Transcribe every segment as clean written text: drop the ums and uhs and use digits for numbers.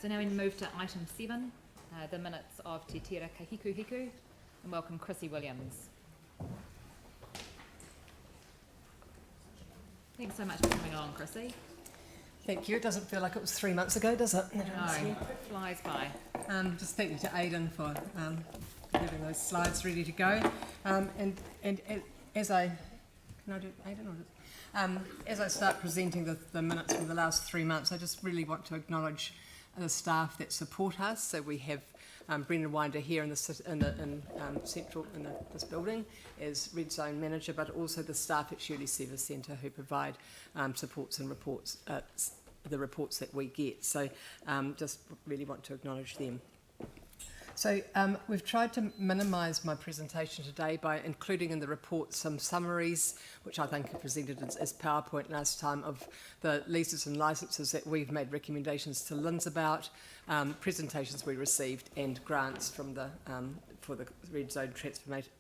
So now we move to item 7, the minutes of Te Tira Kāhikuhiku, and welcome Chrissy Williams. Thanks so much for coming along, Chrissy. Thank you. It doesn't feel like it was 3 months ago, does it? No, flies by. Just thank you to Aidan for having those slides ready to go. And as I can I do Aidan or as I start presenting the minutes from the last 3 months, I just really want to acknowledge the staff that support us. So we have Brendan Winder here in this building as Red Zone Manager, but also the staff at Shirley Service Centre who provide supports and reports, the reports that we get. So just really want to acknowledge them. So we've tried to minimise my presentation today by including in the report some summaries, which I think are presented as PowerPoint last time, of the leases and licences that we've made recommendations to LINZ about, presentations we received, and grants from the for the Red Zone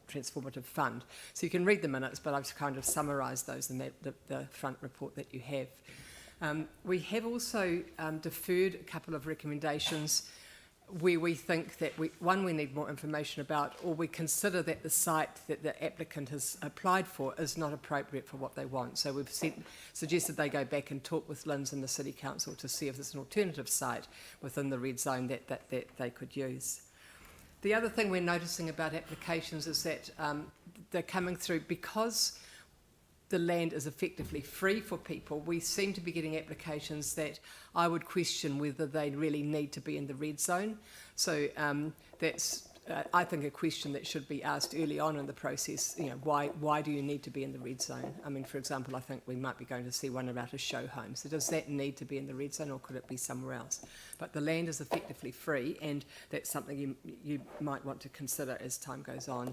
Transformative Fund. So you can read the minutes, but I've kind of summarised those in the front report that you have. We have also deferred a couple of recommendations where we think that we need more information about, or we consider that the site that the applicant has applied for is not appropriate for what they want. So we've suggested they go back and talk with LINZ and the City Council to see if there's an alternative site within the red zone that they could use. The other thing we're noticing about applications is that they're coming through because the land is effectively free for people. We seem to be getting applications that I would question whether they really need to be in the red zone. So that's, I think, a question that should be asked early on in the process. You know, why do you need to be in the red zone? I mean, for example, I think we might be going to see one about a show home. So does that need to be in the red zone, or could it be somewhere else? But the land is effectively free, and that's something you might want to consider as time goes on,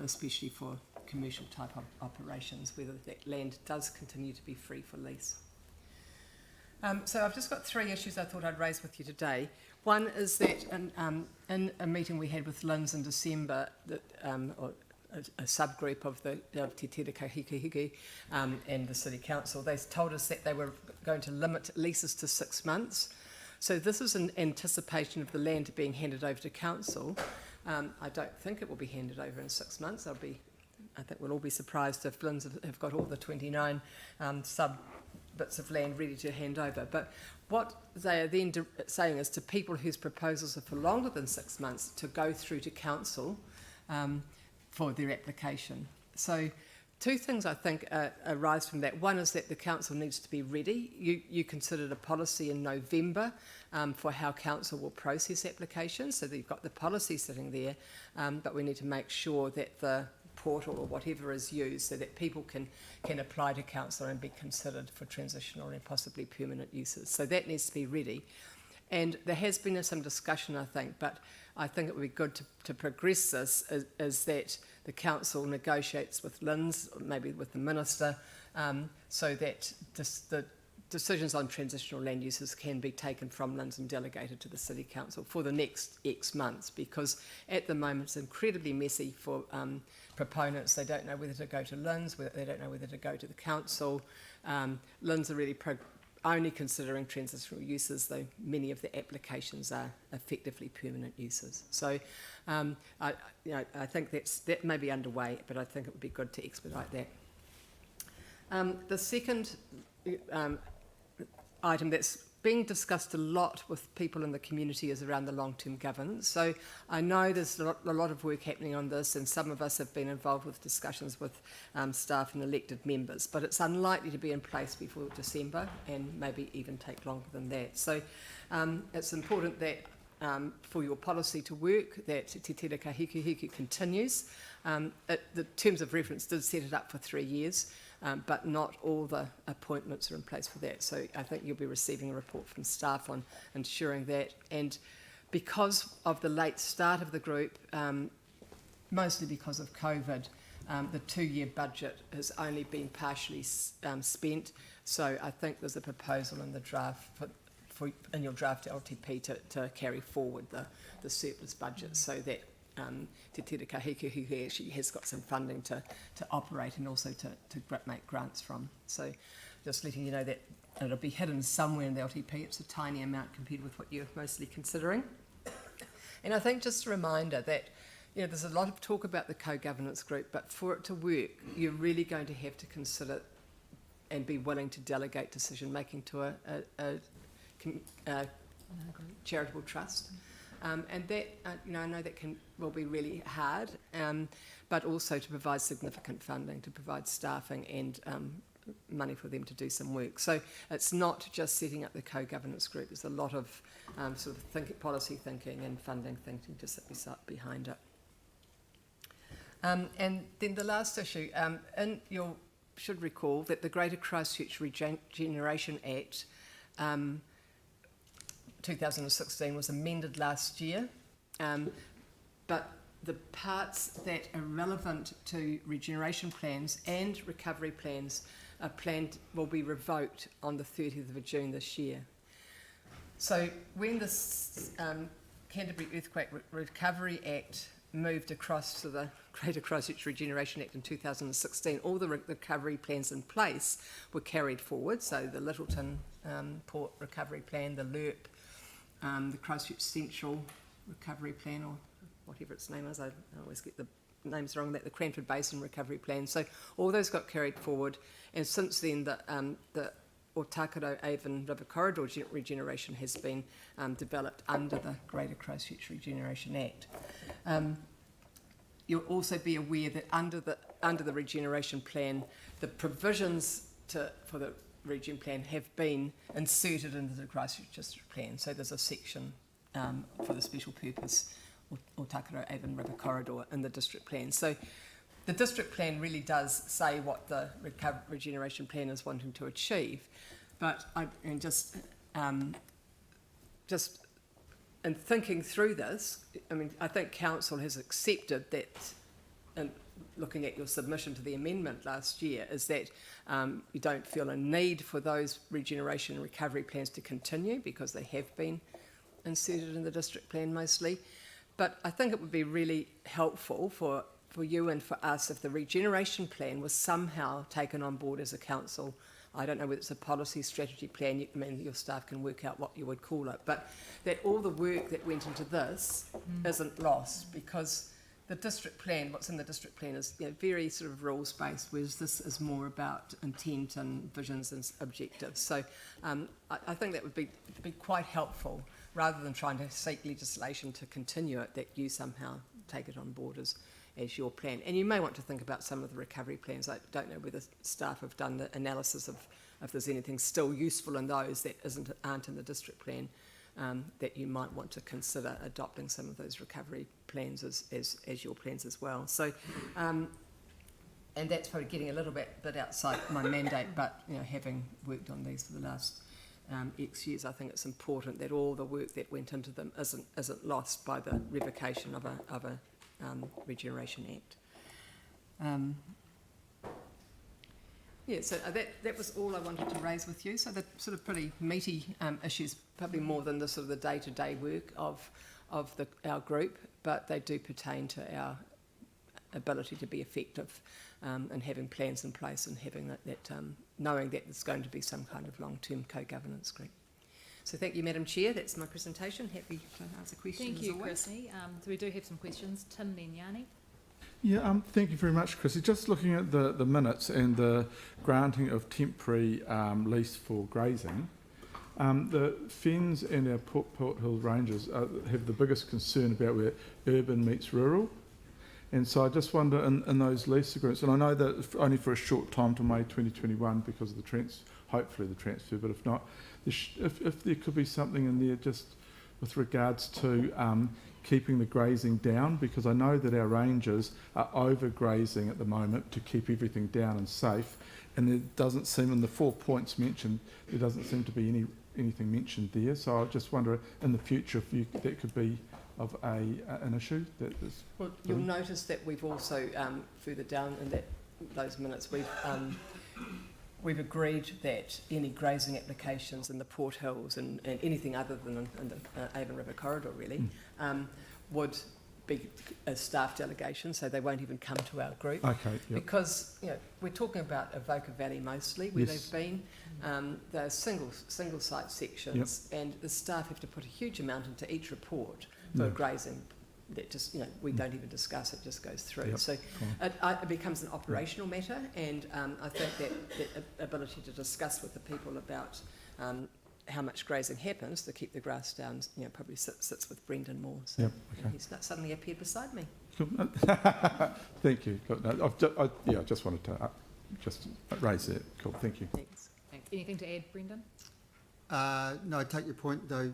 especially for commercial type of operations, whether that land does continue to be free for lease. So I've just got 3 issues I thought I'd raise with you today. One is that in a meeting we had with LINZ in December, or a subgroup of Te Tira Kāhikuhiku and the City Council, they told us that they were going to limit leases to 6 months. So this is in anticipation of the land being handed over to Council. I don't think it will be handed over in 6 months. I think we'll all be surprised if LINZ have got all the 29 bits of land ready to hand over. But what they are then saying is to people whose proposals are for longer than 6 months to go through to Council for their application. So 2 things I think arise from that. One is that the Council needs to be ready. You considered a policy in November for how Council will process applications, so that you've got the policy sitting there, but we need to make sure that the portal or whatever is used so that people can apply to Council and be considered for transitional and possibly permanent uses. So that needs to be ready. And there has been some discussion, I think, but I think it would be good to progress this, is that the Council negotiates with LINZ, maybe with the Minister, so that the decisions on transitional land uses can be taken from LINZ and delegated to the City Council for the next X months, because at the moment it's incredibly messy for proponents. They don't know whether to go to LINZ, they don't know whether to go to the Council. LINZ are really only considering transitional uses, though many of the applications are effectively permanent uses. So I think that may be underway, but I think it would be good to expedite that. The second item that's being discussed a lot with people in the community is around the long-term governance. So I know there's a lot of work happening on this, and some of us have been involved with discussions with staff and elected members, but it's unlikely to be in place before December, and maybe even take longer than that. So it's important that for your policy to work, that Te Tira Kāhikuhiku continues. The terms of reference did set it up for 3 years, but not all the appointments are in place for that. So I think you'll be receiving a report from staff on ensuring that. And because of the late start of the group, mostly because of COVID, the 2-year budget has only been partially spent. So I think there's a proposal in the draft in your draft LTP to carry forward the surplus budget, so that Te Tira Kāhikuhiku actually has got some funding to operate and also to make grants from. So just letting you know that it'll be hidden somewhere in the LTP. It's a tiny amount compared with what you're mostly considering. And I think just a reminder that, there's a lot of talk about the co-governance group, but for it to work, you're really going to have to consider and be willing to delegate decision-making to a charitable trust. And that, I know that will be really hard, but also to provide significant funding, to provide staffing and money for them to do some work. So it's not just setting up the co-governance group. There's a lot of sort of policy thinking and funding thinking to sit behind it. And then the last issue, and you should recall that the Greater Christchurch Regeneration Act 2016 was amended last year, but the parts that are relevant to regeneration plans and recovery plans will be revoked on the 30th of June this year. So when this Canterbury Earthquake Recovery Act moved across to the Greater Christchurch Regeneration Act in 2016, all the recovery plans in place were carried forward. So the Littleton Port Recovery Plan, the LERP, the Christchurch Central Recovery Plan, or whatever its name is, I always get the names wrong, the Cranford Basin Recovery Plan. So all those got carried forward, and since then the Otakaro Avon River Corridor regeneration has been developed under the Greater Christchurch Regeneration Act. You'll also be aware that under the regeneration plan, the provisions for the regen plan have been inserted into the Christchurch District Plan. So there's a section for the special purpose Otakaro Avon River Corridor in the district plan. So the district plan really does say what the regeneration plan is wanting to achieve, but just in thinking through this, I think council has accepted that, and looking at your submission to the amendment last year, is that you don't feel a need for those regeneration and recovery plans to continue because they have been inserted in the district plan mostly. But I think it would be really helpful for you and for us if the regeneration plan was somehow taken on board as a council. I don't know whether it's a policy strategy plan, your staff can work out what you would call it, but that all the work that went into this isn't lost, because the district plan, what's in the district plan is very sort of rules-based, whereas this is more about intent and visions and objectives. So I think that would be quite helpful, rather than trying to seek legislation to continue it, that you somehow take it on board as your plan. And you may want to think about some of the recovery plans. I don't know whether staff have done the analysis of if there's anything still useful in those that aren't in the district plan, that you might want to consider adopting some of those recovery plans as your plans as well. So, and that's probably getting a little bit outside my mandate, but having worked on these for the last X years, I think it's important that all the work that went into them isn't lost by the revocation of a Regeneration Act. So that was all I wanted to raise with you. So they're sort of pretty meaty issues, probably more than the sort of the day-to-day work of our group, but they do pertain to our ability to be effective and having plans in place and having that knowing that there's going to be some kind of long-term co-governance group. So thank you, Madam Chair. That's my presentation. Happy to answer questions. Thank you, as always. Chrissy. So we do have some questions. Tim Lenyani. Yeah, thank you very much, Chrissy. Just looking at the minutes and the granting of temporary lease for grazing, the Fens and our Port Hill Rangers have the biggest concern about where urban meets rural. And so I just wonder in those lease agreements, and I know that only for a short time to May 2021 because of the hopefully the transfer, but if not, if there could be something in there just with regards to keeping the grazing down, because I know that our rangers are overgrazing at the moment to keep everything down and safe, and there doesn't seem, in the 4 points mentioned, there doesn't seem to be anything mentioned there. So I just wonder in the future if that could be of an issue that is. Well, you'll notice that we've also further down in those minutes we've agreed that any grazing applications in the Port Hills and anything other than in the Avon River Corridor really would be a staff delegation, so they won't even come to our group. Okay, yep. Because, we're talking about Avoca Valley mostly, where Yes. they've been. They're single site sections, and the staff have to put a huge amount into each report for Yeah. grazing. That just, we don't even discuss, it just goes through. Yep, So fine. it becomes an operational matter, and I think that ability to discuss with the people about how much grazing happens to keep the grass down, probably sits with Brendan more. So Yep, okay. he's suddenly appeared beside me. Cool. Thank you. Look, no, I just wanted to just raise it. Cool, thank you. Thanks. Thanks. Anything to add, Brendan? No, I take your point though.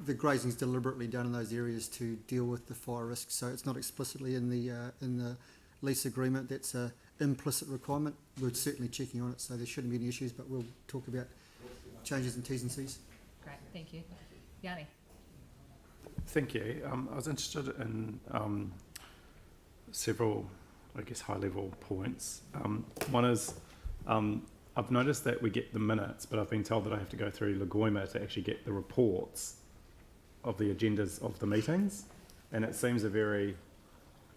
The grazing is deliberately done in those areas to deal with the fire risk, so it's not explicitly in the lease agreement. That's an implicit requirement. We're certainly checking on it, so there shouldn't be any issues. But we'll talk about changes in T's and C's. Great, thank you. Yanni? Thank you. I was interested in several, I guess, high-level points. One is I've noticed that we get the minutes, but I've been told that I have to go through Lagoima to actually get the reports of the agendas of the meetings, and it seems a very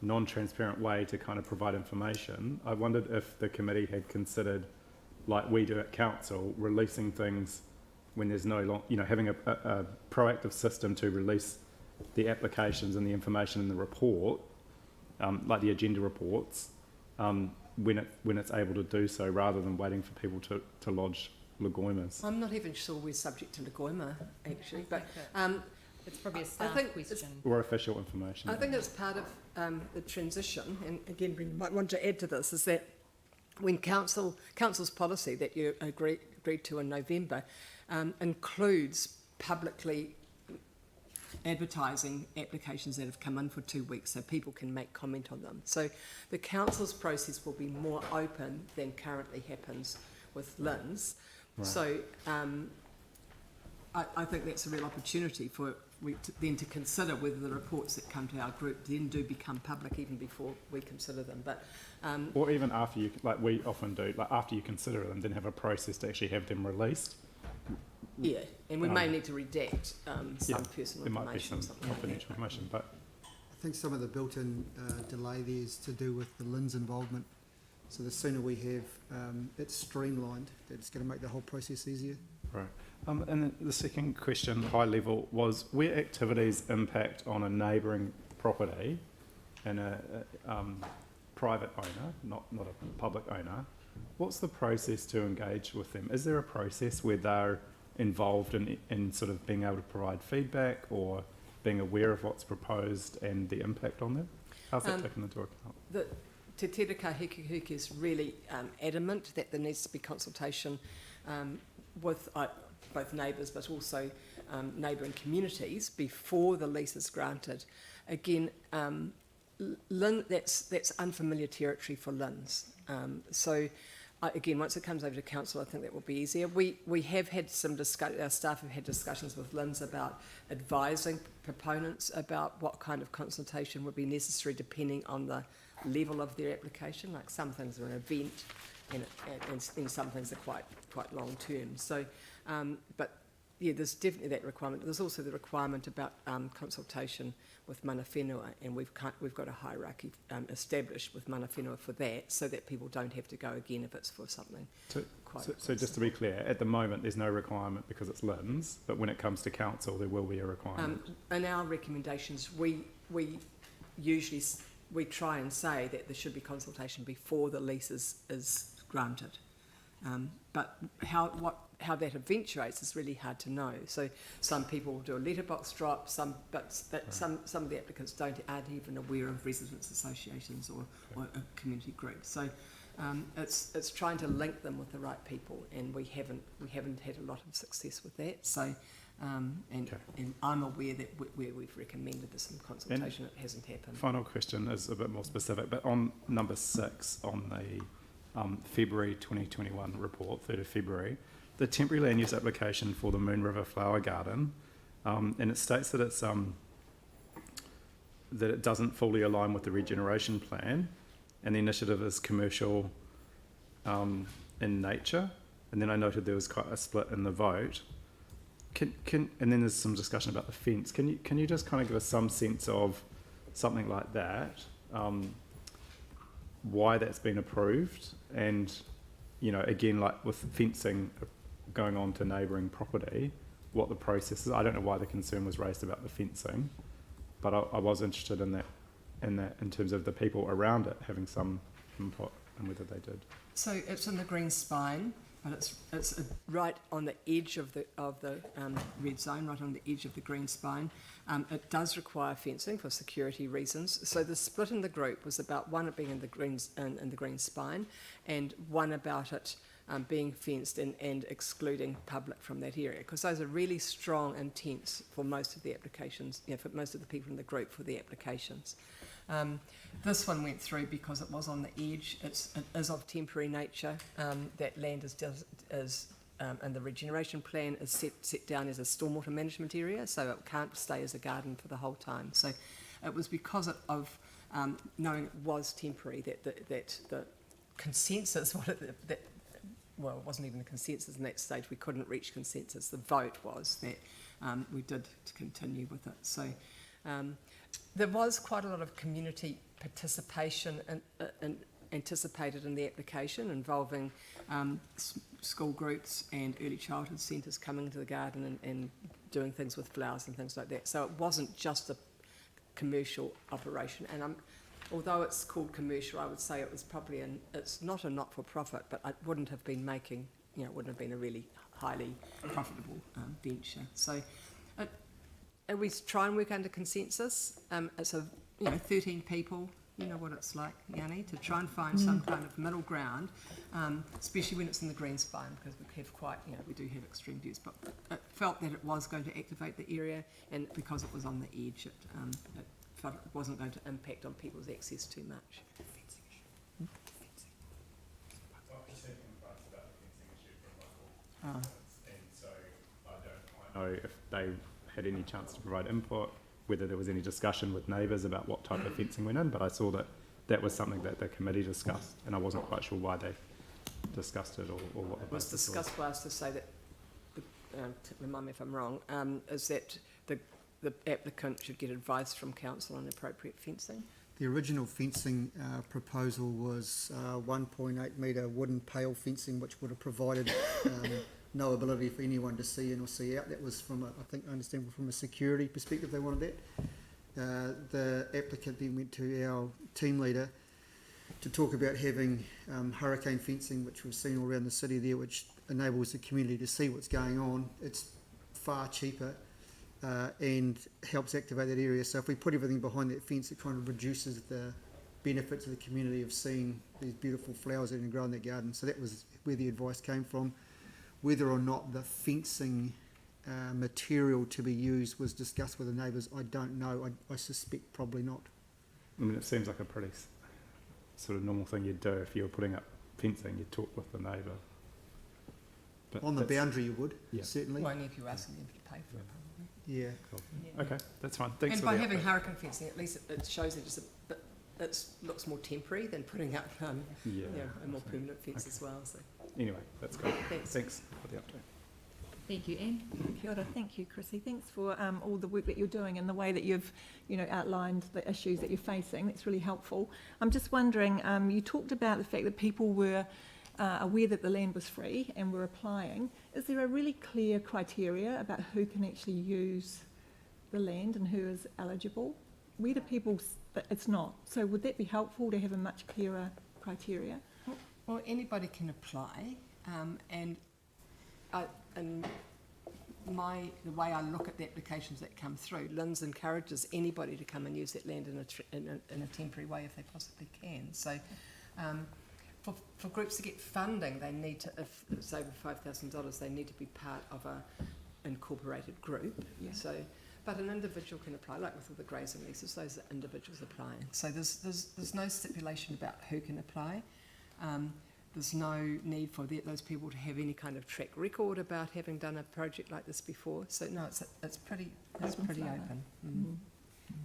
non-transparent way to kind of provide information. I wondered if the committee had considered, like we do at council, releasing things when there's no having a proactive system to release the applications and the information in the report, like the agenda reports, when it's able to do so, rather than waiting for people to lodge Lagoimas. I'm not even sure we're subject to Lagoima, actually, but It's probably a I staff think question. Or official information. I think it's part of the transition, and again, Brendan might want to add to this, is that when council's policy that you agreed to in November includes publicly advertising applications that have come in for 2 weeks so people can make comment on them. So the council's process will be more open than currently happens with LINZ. Right. So I think that's a real opportunity for then to consider whether the reports that come to our group then do become public even before we consider them. But Or even after you, like we often do, like after you consider them, then have a process to actually have them released. yeah, and we may need to redact some personal There might be information some or something like that. confidential information, but I think some of the built-in delay there is to do with the LINZ involvement. So the sooner we have it streamlined, that's going to make the whole process easier. right. And then the second question, high level, was where activities impact on a neighbouring property and a private owner, not a public owner. What's the process to engage with them? Is there a process where they're involved in sort of being able to provide feedback or being aware of what's proposed and the impact on them? How's that taken into account? Te Tira Kāhikuhiku is really adamant that there needs to be consultation with both neighbours but also neighbouring communities before the lease is granted. Again, that's unfamiliar territory for LINZ. So again, once it comes over to council, I think that will be easier. We have had our staff have had discussions with LINZ about advising proponents about what kind of consultation would be necessary depending on the level of their application. Like some things are an event and some things are quite long term. So, but yeah, there's definitely that requirement. There's also the requirement about consultation with mana whenua, and we've got a hierarchy established with mana whenua for that, so that people don't have to go again if it's for something. So just to be clear, at the moment there's no requirement because it's LINZ, but when it comes to council there will be a requirement. In our recommendations, we usually try and say that there should be consultation before the lease is granted. But how that eventuates is really hard to know. So some people will do a letterbox drop, some of the applicants aren't even aware of residents' associations or a community group. So it's trying to link them with the right people, and we haven't had a lot of success with that. So and I'm aware that where we've recommended some consultation, it hasn't happened. Final question is a bit more specific, but on number 6 on the February 2021 report, 3rd of February, the temporary land use application for the Moon River Flower Garden, and it states that it's that it doesn't fully align with the regeneration plan, and the initiative is commercial in nature. And then I noted there was quite a split in the vote. And then there's some discussion about the fence. Can you just kind of give us some sense of something like that, why that's been approved, and, you know, again, like with fencing going on to neighbouring property, what the process is. I don't know why the concern was raised about the fencing, but I was interested in that in terms of the people around it having some input and whether they did. So it's in the green spine, but it's right on the edge of the red zone, right on the edge of the green spine. It does require fencing for security reasons. So the split in the group was about one being in the green spine, and one about it being fenced and excluding public from that area, because those are really strong intents for most of the applications, you know, for most of the people in the group for the applications. This one went through because it was on the edge. It is of temporary nature. That land and the regeneration plan is set down as a stormwater management area, so it can't stay as a garden for the whole time. So it was because of knowing it was temporary that the consensus, well, it wasn't even a consensus in that stage. We couldn't reach consensus. The vote was that we did to continue with it. So there was quite a lot of community participation anticipated in the application, involving school groups and early childhood centres coming to the garden and doing things with flowers and things like that. So it wasn't just a commercial operation. And although it's called commercial, I would say it was probably it's not a not-for-profit, but it wouldn't have been making, you know, it wouldn't have been a really highly profitable venture. So and we try and work under consensus. It's 13 people. You know what it's like, Yanni, to try and find some kind of middle ground, especially when it's in the green spine, because we have quite, you know, we do have extreme views, but it felt that it was going to activate the area, and because it was on the edge, it felt it wasn't going to impact on people's access too much. And so I don't know if they had any chance to provide input, whether there was any discussion with neighbours about what type of fencing went in, but I saw that was something that the committee discussed, and I wasn't quite sure why they discussed it or what the It was basis discussed by us to say that, remind me if I'm wrong, is that the applicant should get advice from council on appropriate fencing. The original fencing proposal was 1.8 metre wooden pale fencing, which would have provided no ability for anyone to see in or see out. That was from, I understand, from a security perspective they wanted that. The applicant then went to our team leader to talk about having hurricane fencing, which we've seen all around the city there, which enables the community to see what's going on. It's far cheaper and helps activate that area. So if we put everything behind that fence, it kind of reduces the benefit to the community of seeing these beautiful flowers that are grow in their garden. So that was where the advice came from. Whether or not the fencing material to be used was discussed with the neighbours, I don't know. I suspect probably not. I mean, it seems like a pretty sort of normal thing you'd do if you were putting up fencing. You'd talk with the neighbour. But On the boundary you would, yeah. Certainly. Well, only if you're asking them to pay for it, probably. Yeah. Cool. Yeah. Okay, that's fine. Thanks And for by the having update. hurricane fencing, at least it shows it just a bit, it looks more temporary than putting up Yeah. a more permanent fence as well. So Anyway, that's good. thanks. Thanks for the update. Thank you, Anne. Kia ora. Thank you, Chrissy. Thanks for all the work that you're doing and the way that you've, outlined the issues that you're facing. That's really helpful. I'm just wondering, you talked about the fact that people were aware that the land was free and were applying. Is there a really clear criteria about who can actually use the land and who is eligible? Where do people, it's not. So would that be helpful to have a much clearer criteria? Well, anybody can apply, and the way I look at the applications that come through, LINZ encourages anybody to come and use that land in a temporary way if they possibly can. So for groups to get funding, they need to, if it's over $5,000, they need to be part of a incorporated group. Yeah. So, but an individual can apply, like with all the grazing leases, those are individuals applying. So there's no stipulation about who can apply. There's no need for those people to have any kind of track record about having done a project like this before. So no, it's pretty open. Mm.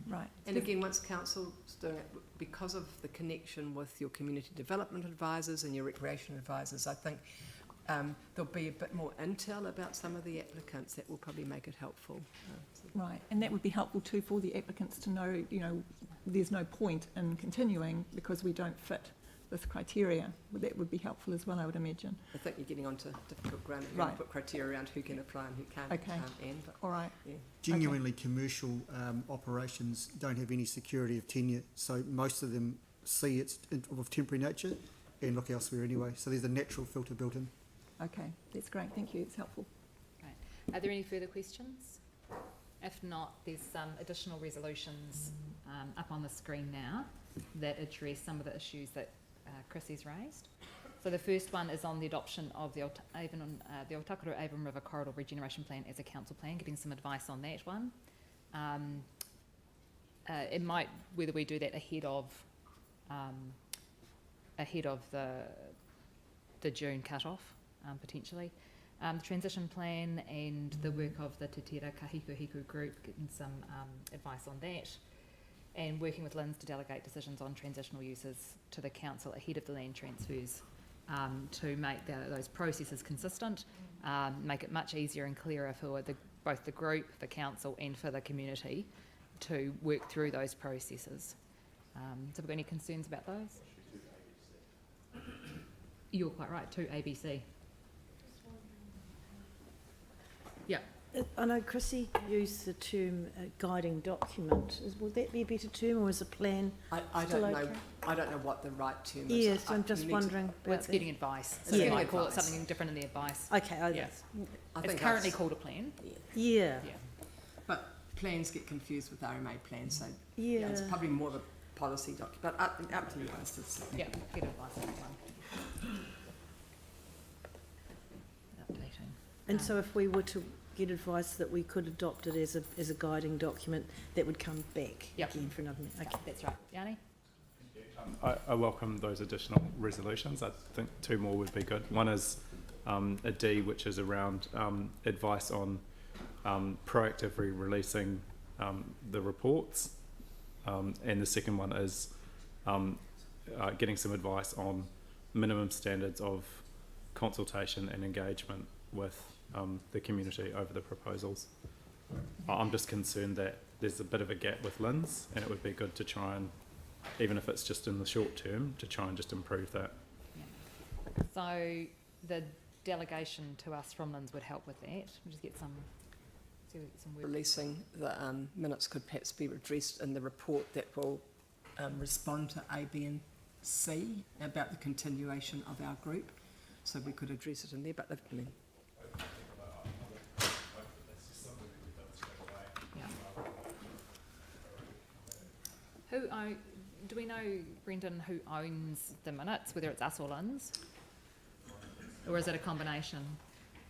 Right. And again, once council's doing it, because of the connection with your community development advisors and your recreation advisors, I think there'll be a bit more intel about some of the applicants that will probably make it helpful. Right, and that would be helpful too for the applicants to know, you know, there's no point in continuing because we don't fit this criteria. That would be helpful as well, I would imagine. I think you're getting onto difficult ground. You're Right. going to put criteria around who can apply and who can't. Okay. Anne, but All right. yeah. Genuinely commercial operations don't have any security of tenure, so most of them see it's of temporary nature and look elsewhere anyway. So there's a natural filter built in. Okay, that's great, thank you, it's helpful. Are there any further questions? If not, there's some additional resolutions up on the screen now that address some of the issues that Chrissy's raised. So the first one is on the adoption of the Otakaro Avon River Corridor Regeneration Plan as a council plan, getting some advice on that one. It might, whether we do that ahead of the June cut-off, potentially. The transition plan and the work of the Tira Kāhikuhiku group, getting some advice on that, and working with LINZ to delegate decisions on transitional uses to the council ahead of the land transfers to make those processes consistent, make it much easier and clearer for both the group, the council and for the community to work through those processes. So have we got any concerns about those? You're quite right, to ABC. Yeah. I know Chrissy used the term guiding document. Will that be a better term, or is a plan I still don't know. okay? I don't know what the right term is. Yes, I'm just wondering Well, about it's that. getting advice. So Yeah. we might call it Advice. something different in the advice. Okay, Yeah. that's, I It's think currently that's- called a plan. yeah, Yeah. But plans get confused with RMA plans, so yeah. it's probably more of a policy document. But up to you guys to say. Yeah, get advice on that one. Updating. And so if we were to get advice that we could adopt it as a guiding document, that would come back Yep. again for another, okay. That's right. Yanni? I welcome those additional resolutions. I think two more would be good. One is a D, which is around advice on proactively releasing the reports, and the second one is getting some advice on minimum standards of consultation and engagement with the community over the proposals. I'm just concerned that there's a bit of a gap with LINZ, and it would be good to try and, even if it's just in the short term, to try and just improve that. So the delegation to us from LINZ would help with that. We'll just get some, see if we get some work. Releasing the minutes could perhaps be addressed in the report that will respond to A, B and C about the continuation of our group. So we could address it in there, but I mean, Yeah. Do we know, Brendan, who owns the minutes, whether it's us or LINZ? Or is it a combination?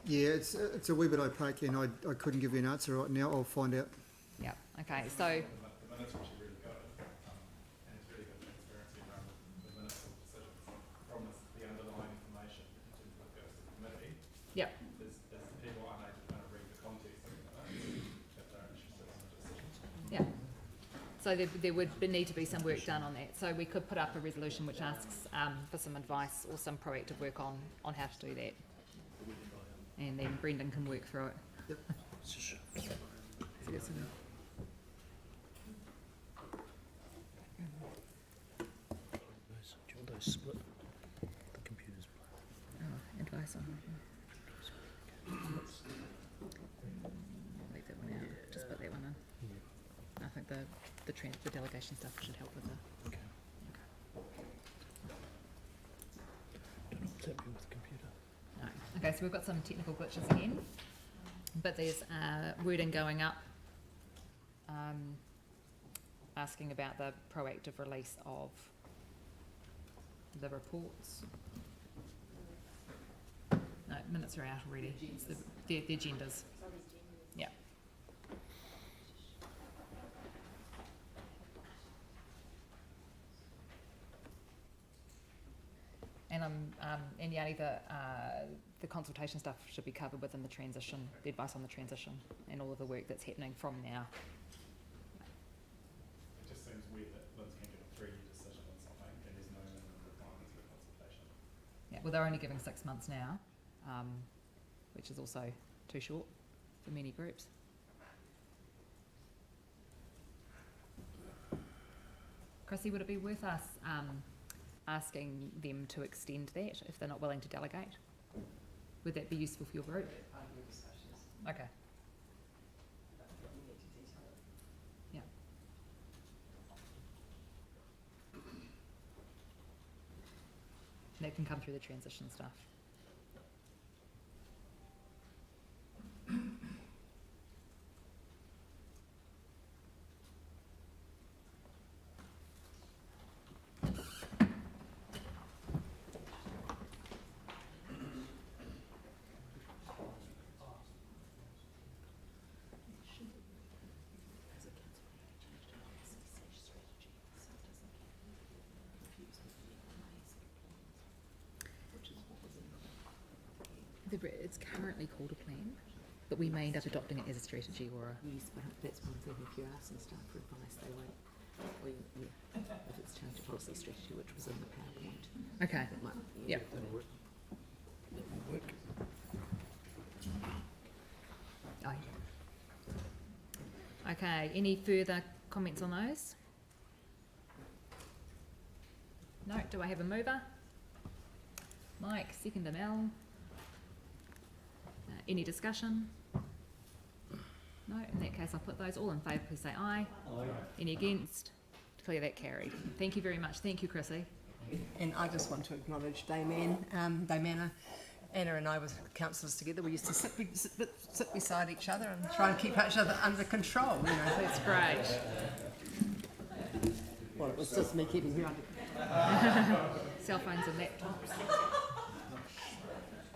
Yeah, it's a wee bit opaque, and I couldn't give you an answer right now. I'll find out. Yeah, okay, so, The minutes are actually really good, and it's really good transparency around the minutes of decisions from the underlying information in terms of what goes to the committee. Yep. Is people unable to kind of read the context of the minutes if they're interested in the decision. yeah. So there would need to be some work done on that. So we could put up a resolution which asks for some advice or some proactive work on how to do that. And then Brendan can work through it. Yep. So get some- Oh, advice on. Leave that one out. Just put that one in. I think the delegation stuff should help with the. No. Okay, so we've got some technical glitches again, but there's wording going up asking about the proactive release of the reports. No, minutes are out already. It's the agendas. Yeah. And and Yanni, the consultation stuff should be covered within the transition, the advice on the transition, and all of the work that's happening from now. It just seems weird that LINZ can give a 3-year decision on something and there's no minimum requirements for consultation. Yeah, well, they're only giving 6 months now, which is also too short for many groups. Chrissy, would it be worth us asking them to extend that if they're not willing to delegate? Would that be useful for your group? Okay. Yeah. That can come through the transition stuff. It's currently called a plan, but we may end up adopting it as a strategy or a... Yes, but that's one thing, if you're asking staff for advice, they won't, or if it's changed to policy strategy, which was in the PowerPoint. Okay, That might, yeah. Oh, yeah. Okay, any further comments on those? No, do I have a mover? Mike, second Mel. Any discussion? No, in that case I'll put those all in favour, please say aye. Aye. Any against? Declare that carried. Thank you very much. Thank you, Chrissy. And I just want to acknowledge Damana. Anna and I were councillors together. We used to sit beside each other and try and keep each other under control. You know. That's great. Well, it was just me keeping you under. Cell phones and laptops.